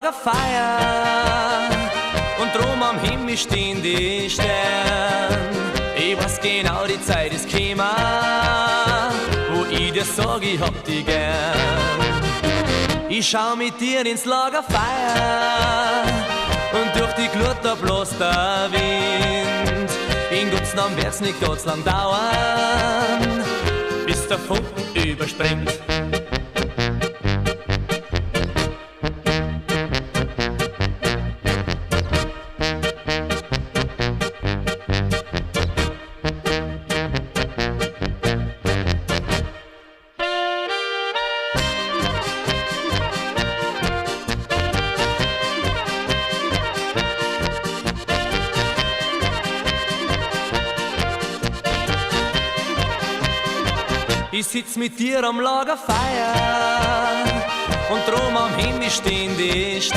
Feier und drum am Himmel stehen die Sterne. Ich weiß genau, die Zeit ist gekommen, wo ich dir sag, ich hab dich gern. Ich schau mit dir ins Lagerfeuer und durch die Glut da bloß der Wind. In Gottes Namen wird's nicht ganz lang dauern, bis der Funken überspringt. Ich sitz mit dir am Lagerfeuer und drum am Himmel stehen die Sterne.